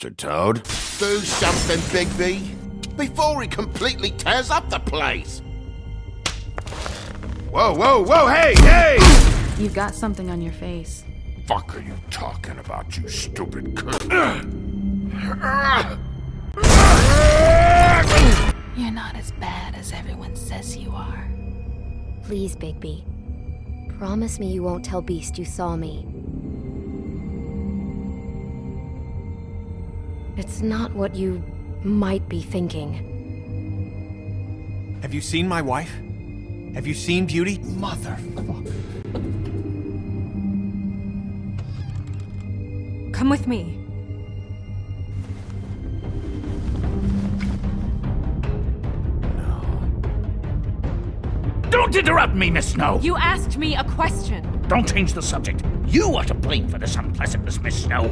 Mr. Toad. Do something, Bigby, before he completely tears up the place. Whoa, whoa, whoa, hey, hey! You've got something on your face. Fuck are you talking about, you stupid cunt? You're not as bad as everyone says you are. Please, Bigby. Promise me you won't tell Beast you saw me. It's not what you might be thinking. Have you seen my wife? Have you seen Beauty? Motherfucker. Come with me. Don't interrupt me, Miss Snow! You asked me a question. Don't change the subject. You are to blame for this unpleasantness, Miss Snow.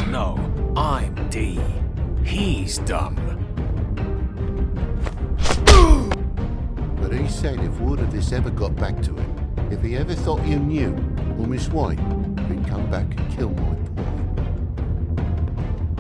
No, I'm D. He's dumb. But he said if word of this ever got back to him, if he ever thought you knew, or Miss White, he'd come back and kill my boy.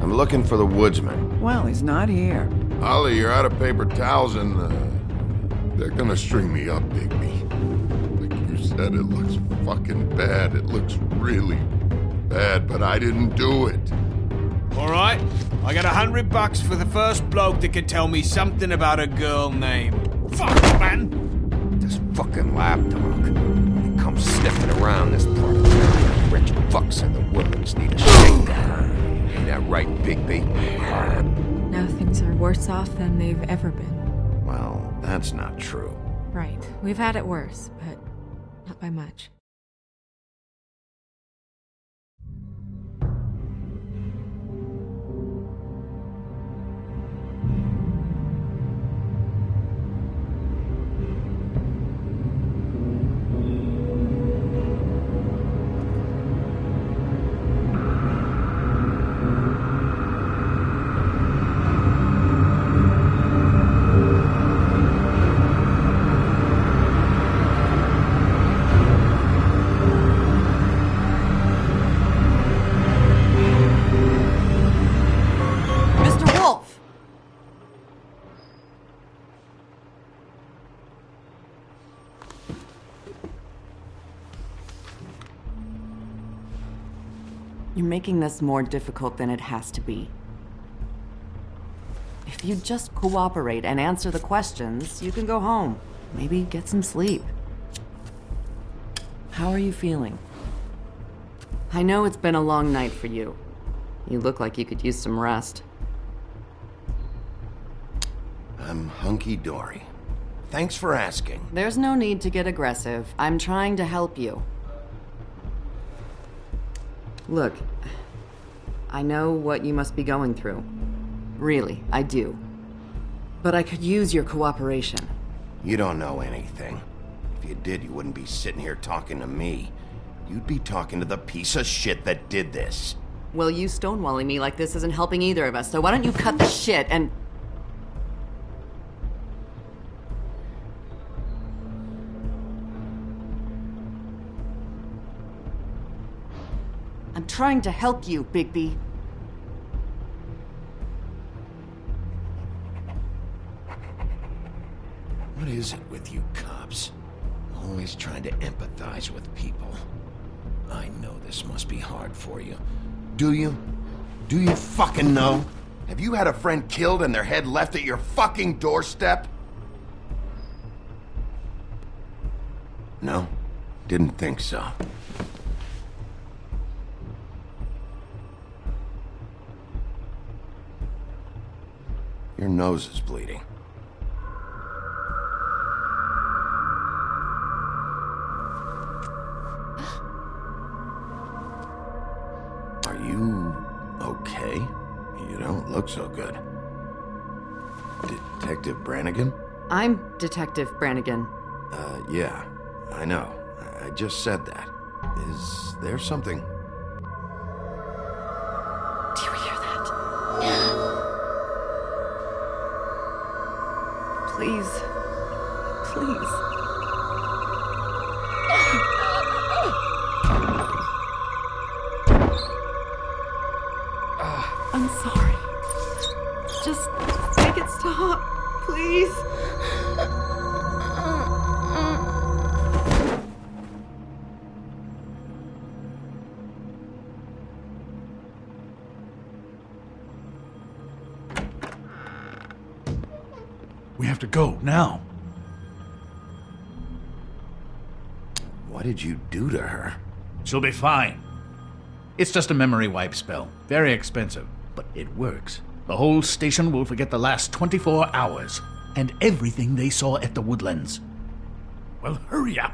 I'm looking for the woodsman. Well, he's not here. Ollie, you're out of paper towels and, they're gonna string me up, Bigby. Like you said, it looks fucking bad. It looks really bad, but I didn't do it. Alright, I got $100 for the first bloke that could tell me something about a girl name. Fuck, man! This fucking lapdog. He comes sniffing around this part of town. Rich fucks in the woods need a shakedown. Ain't that right, Bigby? Now things are worse off than they've ever been. Well, that's not true. Right. We've had it worse, but not by much. You're making this more difficult than it has to be. If you just cooperate and answer the questions, you can go home. Maybe get some sleep. How are you feeling? I know it's been a long night for you. You look like you could use some rest. I'm hunky-dory. Thanks for asking. There's no need to get aggressive. I'm trying to help you. Look, I know what you must be going through. Really, I do. But I could use your cooperation. You don't know anything. If you did, you wouldn't be sitting here talking to me. You'd be talking to the piece of shit that did this. Well, you stonewalling me like this isn't helping either of us, so why don't you cut the shit and... I'm trying to help you, Bigby. What is it with you cops? Always trying to empathize with people. I know this must be hard for you. Do you? Do you fucking know? Have you had a friend killed and their head left at your fucking doorstep? No? Didn't think so. Your nose is bleeding. Are you okay? You don't look so good. Detective Brannigan? I'm Detective Brannigan. Yeah, I know. I just said that. Is there something? Do you hear that? Please. Please. I'm sorry. Just make it stop, please. We have to go, now. What did you do to her? She'll be fine. It's just a memory wipe spell. Very expensive, but it works. The whole station will forget the last 24 hours, and everything they saw at the Woodlands. Well, hurry up.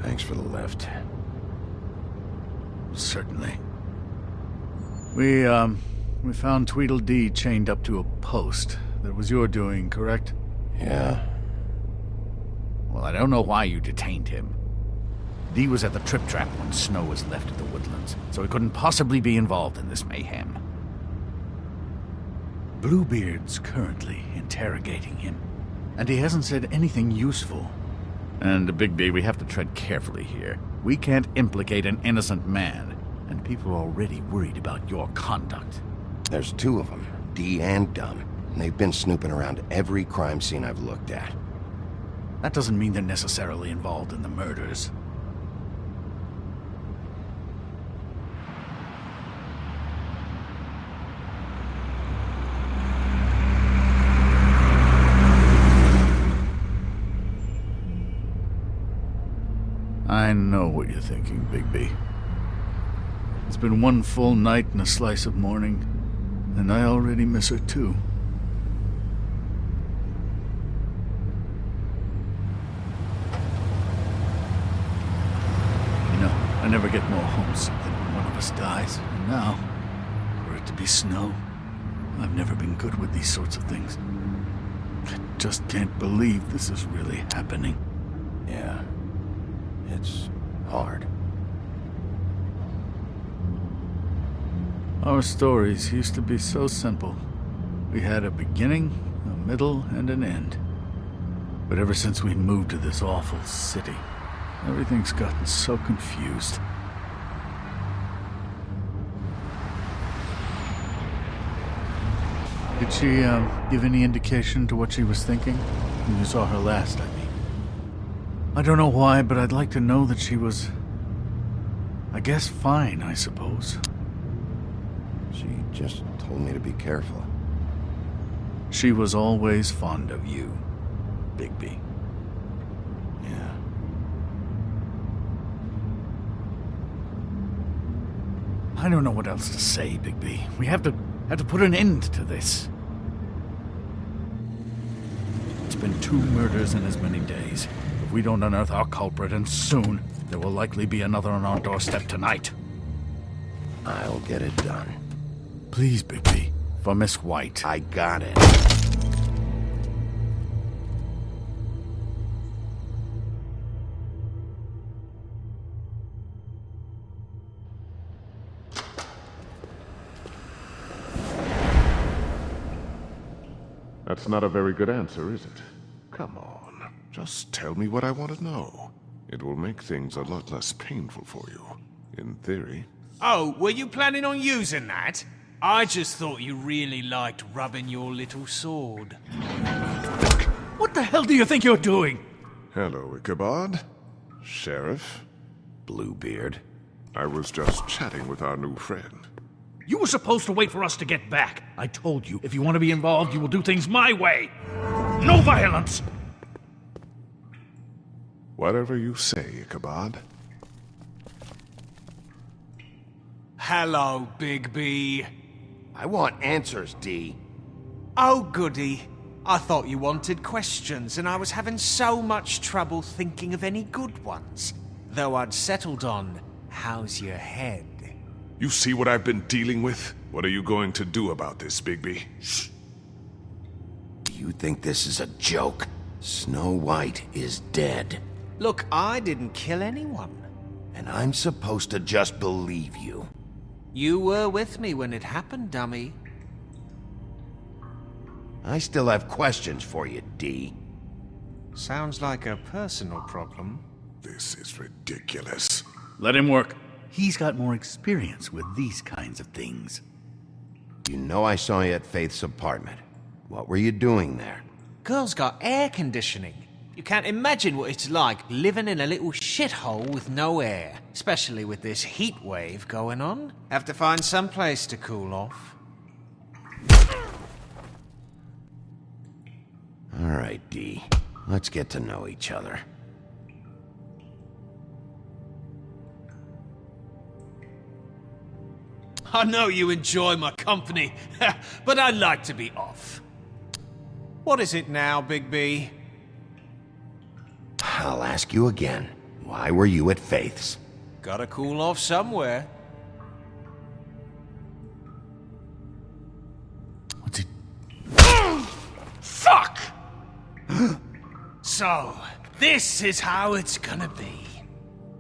Thanks for the lift. Certainly. We found Tweedledee chained up to a post. That was your doing, correct? Yeah. Well, I don't know why you detained him. Dee was at the Trip Trap when Snow was left at the Woodlands, so he couldn't possibly be involved in this mayhem. Bluebeard's currently interrogating him, and he hasn't said anything useful. And, Bigby, we have to tread carefully here. We can't implicate an innocent man, and people are already worried about your conduct. There's two of them, Dee and Dunn. And they've been snooping around every crime scene I've looked at. That doesn't mean they're necessarily involved in the murders. I know what you're thinking, Bigby. It's been one full night and a slice of morning, and I already miss her too. You know, I never get more homesick than when one of us dies, and now, for it to be Snow, I've never been good with these sorts of things. I just can't believe this is really happening. Yeah. It's hard. Our stories used to be so simple. We had a beginning, a middle, and an end. But ever since we moved to this awful city, everything's gotten so confused. Did she, give any indication to what she was thinking? When you saw her last, I mean. I don't know why, but I'd like to know that she was... I guess fine, I suppose. She just told me to be careful. She was always fond of you, Bigby. Yeah. I don't know what else to say, Bigby. We have to put an end to this. It's been 2 murders in as many days. If we don't unearth our culprit, and soon, there will likely be another on our doorstep tonight. I'll get it done. Please, Bigby. For Miss White. I got it. That's not a very good answer, is it? Come on. Just tell me what I want to know. It will make things a lot less painful for you. In theory. Oh, were you planning on using that? I just thought you really liked rubbing your little sword. What the hell do you think you're doing? Hello, Ichabod. Sheriff. Bluebeard. I was just chatting with our new friend. You were supposed to wait for us to get back. I told you, if you want to be involved, you will do things my way. No violence! Whatever you say, Ichabod. Hello, Bigby. I want answers, D. Oh, goody. I thought you wanted questions, and I was having so much trouble thinking of any good ones. Though I'd settled on, how's your head? You see what I've been dealing with? What are you going to do about this, Bigby? Shh. Do you think this is a joke? Snow White is dead. Look, I didn't kill anyone. And I'm supposed to just believe you. You were with me when it happened, dummy. I still have questions for you, D. Sounds like a personal problem. This is ridiculous. Let him work. He's got more experience with these kinds of things. You know I saw you at Faith's apartment. What were you doing there? Girl's got air conditioning. You can't imagine what it's like living in a little shithole with no air. Especially with this heat wave going on. Have to find some place to cool off. All right, D. Let's get to know each other. I know you enjoy my company, but I'd like to be off. What is it now, Bigby? I'll ask you again. Why were you at Faith's? Gotta cool off somewhere. What's it? Fuck! So, this is how it's gonna be.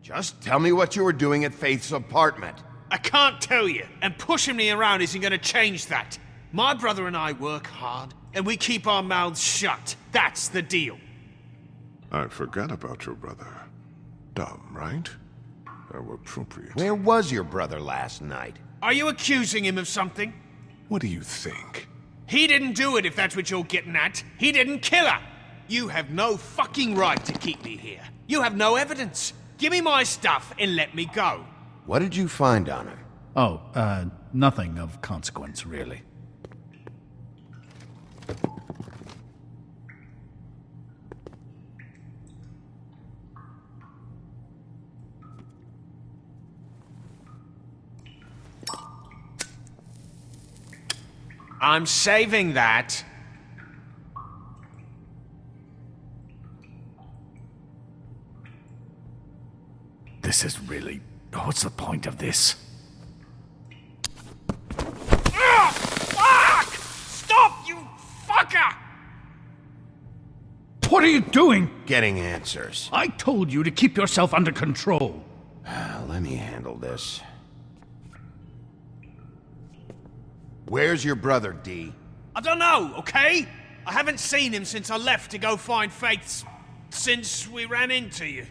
Just tell me what you were doing at Faith's apartment. I can't tell you, and pushing me around isn't gonna change that. My brother and I work hard, and we keep our mouths shut. That's the deal. I forgot about your brother. Dumb, right? How appropriate. Where was your brother last night? Are you accusing him of something? What do you think? He didn't do it, if that's what you're getting at. He didn't kill her. You have no fucking right to keep me here. You have no evidence. Give me my stuff and let me go. What did you find on him? Oh, nothing of consequence, really. I'm saving that. This is really... What's the point of this? Fuck! Stop, you fucker! What are you doing? Getting answers. I told you to keep yourself under control. Let me handle this. Where's your brother, D? I don't know, okay? I haven't seen him since I left to go find Faith's... since we ran into you.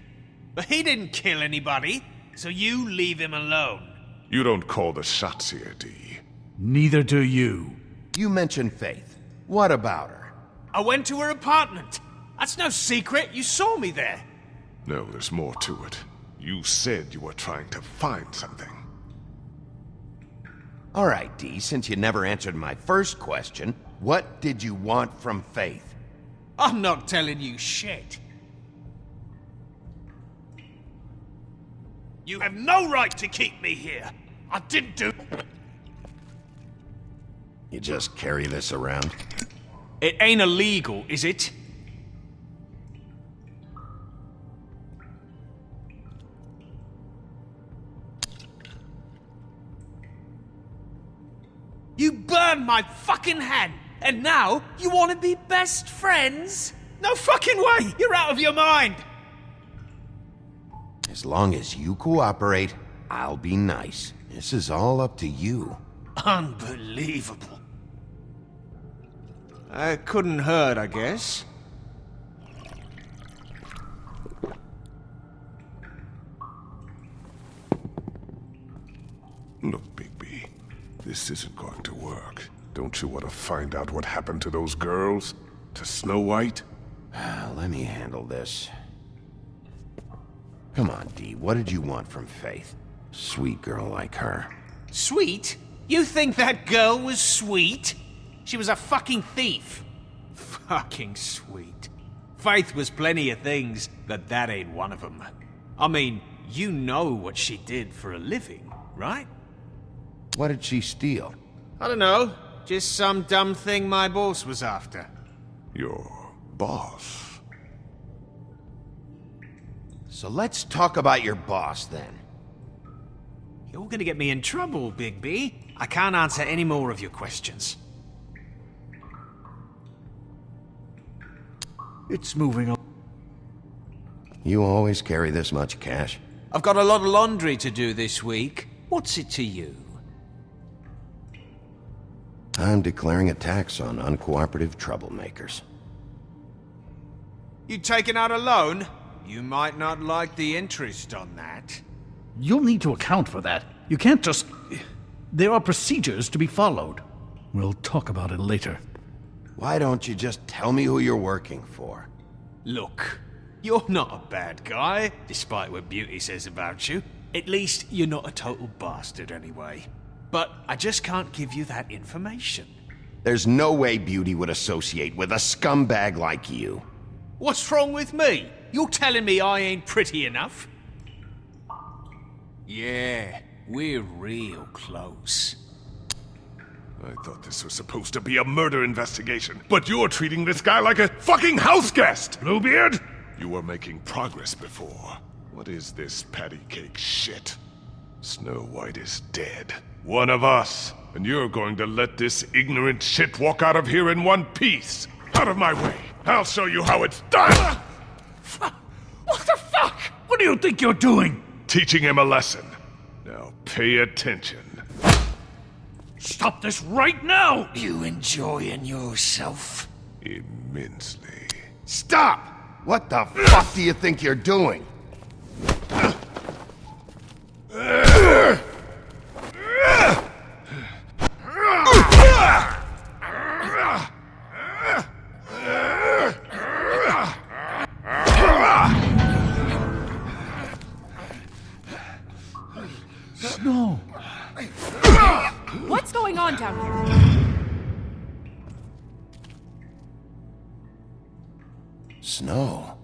But he didn't kill anybody, so you leave him alone. You don't call the shots here, D. Neither do you. You mentioned Faith. What about her? I went to her apartment. That's no secret, you saw me there. No, there's more to it. You said you were trying to find something. All right, D, since you never answered my first question, what did you want from Faith? I'm not telling you shit. You have no right to keep me here. I didn't do... You just carry this around? It ain't illegal, is it? You burned my fucking hand, and now you want to be best friends? No fucking way! You're out of your mind! As long as you cooperate, I'll be nice. This is all up to you. Unbelievable. It couldn't hurt, I guess. Look, Bigby, this isn't going to work. Don't you want to find out what happened to those girls? To Snow White? Let me handle this. Come on, D, what did you want from Faith? Sweet girl like her. Sweet? You think that girl was sweet? She was a fucking thief. Fucking sweet. Faith was plenty of things, but that ain't one of them. I mean, you know what she did for a living, right? What did she steal? I don't know. Just some dumb thing my boss was after. Your boss? So let's talk about your boss, then. You're gonna get me in trouble, Bigby. I can't answer any more of your questions. It's moving on. You always carry this much cash? I've got a lot of laundry to do this week. What's it to you? I'm declaring a tax on uncooperative troublemakers. You taking out a loan? You might not like the interest on that. You'll need to account for that. You can't just... There are procedures to be followed. We'll talk about it later. Why don't you just tell me who you're working for? Look, you're not a bad guy, despite what Beauty says about you. At least, you're not a total bastard anyway. But I just can't give you that information. There's no way Beauty would associate with a scumbag like you. What's wrong with me? You're telling me I ain't pretty enough? Yeah, we're real close. I thought this was supposed to be a murder investigation, but you're treating this guy like a fucking house guest! Bluebeard! You were making progress before. What is this patty cake shit? Snow White is dead. One of us. And you're going to let this ignorant shit walk out of here in one piece. Out of my way. I'll show you how it's done! What the fuck? What do you think you're doing? Teaching him a lesson. Now pay attention. Stop this right now! You enjoying yourself? Immensely. Stop! What the fuck do you think you're doing? No. What's going on down here? Snow.